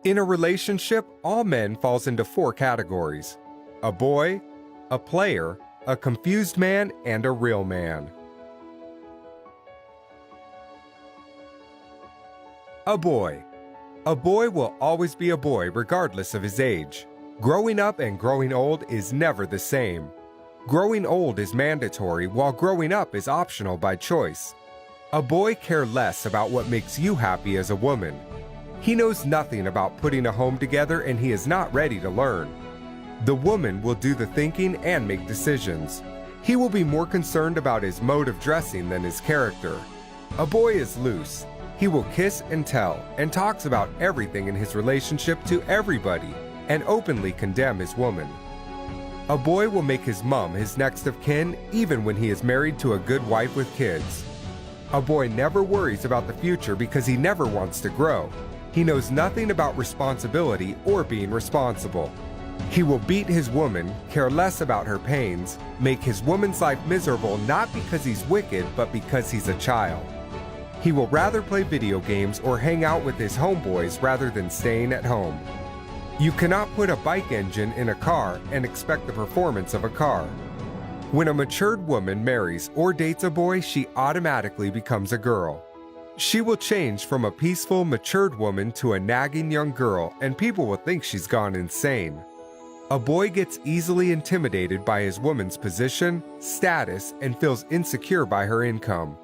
In a relationship, all men falls into four categories: a boy, a player, a confused man, and a real man. A boy. A boy will always be a boy regardless of his age. Growing up and growing old is never the same. Growing old is mandatory while growing up is optional by choice. A boy cares less about what makes you happy as a woman. He knows nothing about putting a home together and he is not ready to learn. The woman will do the thinking and make decisions. He will be more concerned about his mode of dressing than his character. A boy is loose. He will kiss and tell and talks about everything in his relationship to everybody and openly condemn his woman. A boy will make his mom his next of kin even when he is married to a good wife with kids. A boy never worries about the future because he never wants to grow. He knows nothing about responsibility or being responsible. He will beat his woman, care less about her pains, make his woman's life miserable not because he's wicked but because he's a child. He will rather play video games or hang out with his homeboys rather than staying at home. You cannot put a bike engine in a car and expect the performance of a car. When a matured woman marries or dates a boy, she automatically becomes a girl. She will change from a peaceful, matured woman to a nagging young girl, and people will think she's gone insane. A boy gets easily intimidated by his woman's position, status, and feels insecure by her income.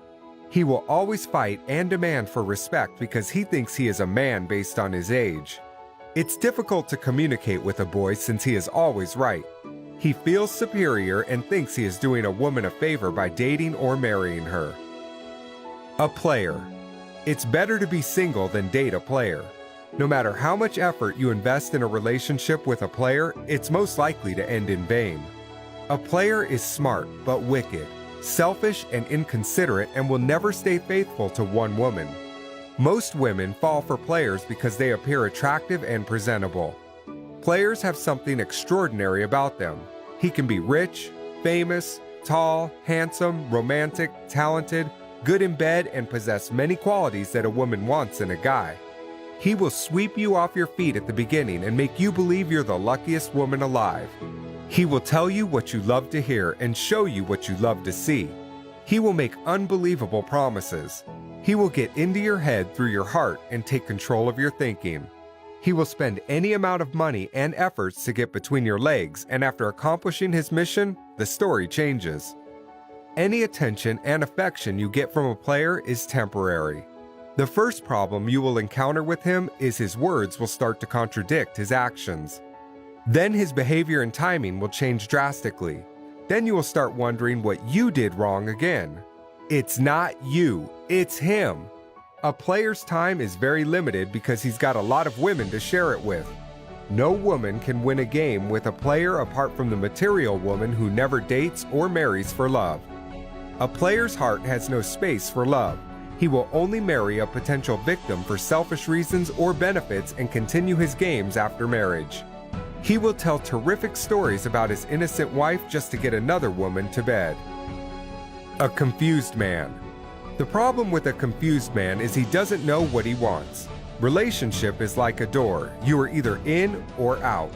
He will always fight and demand for respect because he thinks he is a man based on his age. It's difficult to communicate with a boy since he is always right. He feels superior and thinks he is doing a woman a favor by dating or marrying her. A player. It's better to be single than date a player. No matter how much effort you invest in a relationship with a player, it's most likely to end in vain. A player is smart but wicked, selfish and inconsiderate, and will never stay faithful to one woman. Most women fall for players because they appear attractive and presentable. Players have something extraordinary about them. He can be rich, famous, tall, handsome, romantic, talented, good in bed, and possess many qualities that a woman wants in a guy. He will sweep you off your feet at the beginning and make you believe you're the luckiest woman alive. He will tell you what you love to hear and show you what you love to see. He will make unbelievable promises. He will get into your head through your heart and take control of your thinking. He will spend any amount of money and efforts to get between your legs, and after accomplishing his mission, the story changes. Any attention and affection you get from a player is temporary. The first problem you will encounter with him is his words will start to contradict his actions. Then his behavior and timing will change drastically. Then you will start wondering what you did wrong again. It's not you, it's him. A player's time is very limited because he's got a lot of women to share it with. No woman can win a game with a player apart from the material woman who never dates or marries for love. A player's heart has no space for love. He will only marry a potential victim for selfish reasons or benefits and continue his games after marriage. He will tell terrific stories about his innocent wife just to get another woman to bed. A confused man. The problem with a confused man is he doesn't know what he wants. Relationship is like a door. You are either in or out.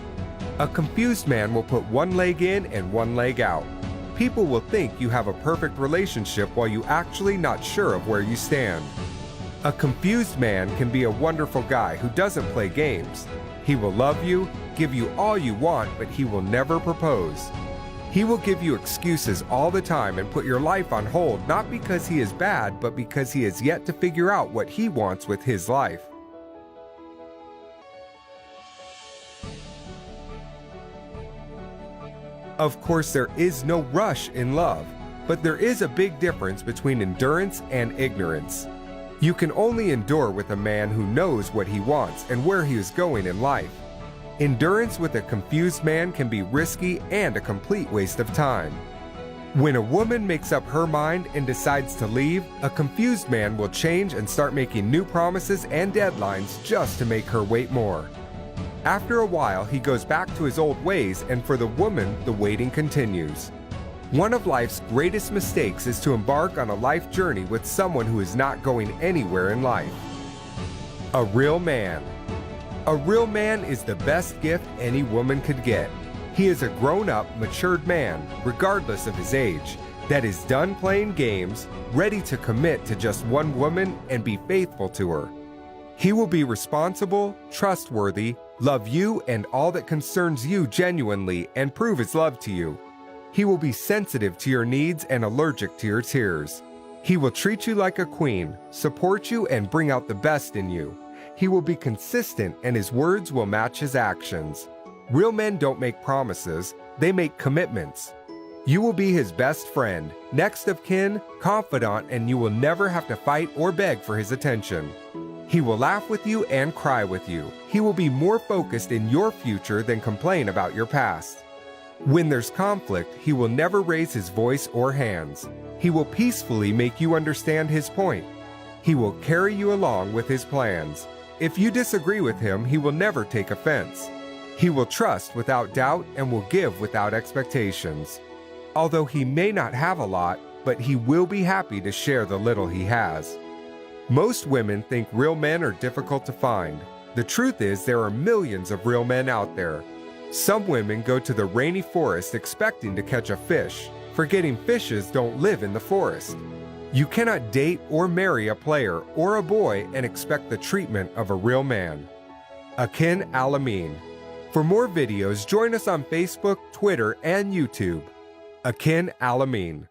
A confused man will put one leg in and one leg out. People will think you have a perfect relationship while you actually not sure of where you stand. A confused man can be a wonderful guy who doesn't play games. He will love you, give you all you want, but he will never propose. He will give you excuses all the time and put your life on hold, not because he is bad, but because he has yet to figure out what he wants with his life. Of course, there is no rush in love, but there is a big difference between endurance and ignorance. You can only endure with a man who knows what he wants and where he is going in life. Endurance with a confused man can be risky and a complete waste of time. When a woman makes up her mind and decides to leave, a confused man will change and start making new promises and deadlines just to make her wait more. After a while, he goes back to his old ways, and for the woman, the waiting continues. One of life's greatest mistakes is to embark on a life journey with someone who is not going anywhere in life. A real man. A real man is the best gift any woman could get. He is a grown-up, matured man, regardless of his age, that is done playing games, ready to commit to just one woman and be faithful to her. He will be responsible, trustworthy, love you and all that concerns you genuinely, and prove his love to you. He will be sensitive to your needs and allergic to your tears. He will treat you like a queen, support you, and bring out the best in you. He will be consistent, and his words will match his actions. Real men don't make promises, they make commitments. You will be his best friend, next of kin, confidant, and you will never have to fight or beg for his attention. He will laugh with you and cry with you. He will be more focused in your future than complain about your past. When there's conflict, he will never raise his voice or hands. He will peacefully make you understand his point. He will carry you along with his plans. If you disagree with him, he will never take offense. He will trust without doubt and will give without expectations. Although he may not have a lot, but he will be happy to share the little he has. Most women think real men are difficult to find. The truth is there are millions of real men out there. Some women go to the rainy forest expecting to catch a fish, forgetting fishes don't live in the forest. You cannot date or marry a player or a boy and expect the treatment of a real man. Akin Al-Amin. For more videos, join us on Facebook, Twitter, and YouTube. Akin Al-Amin.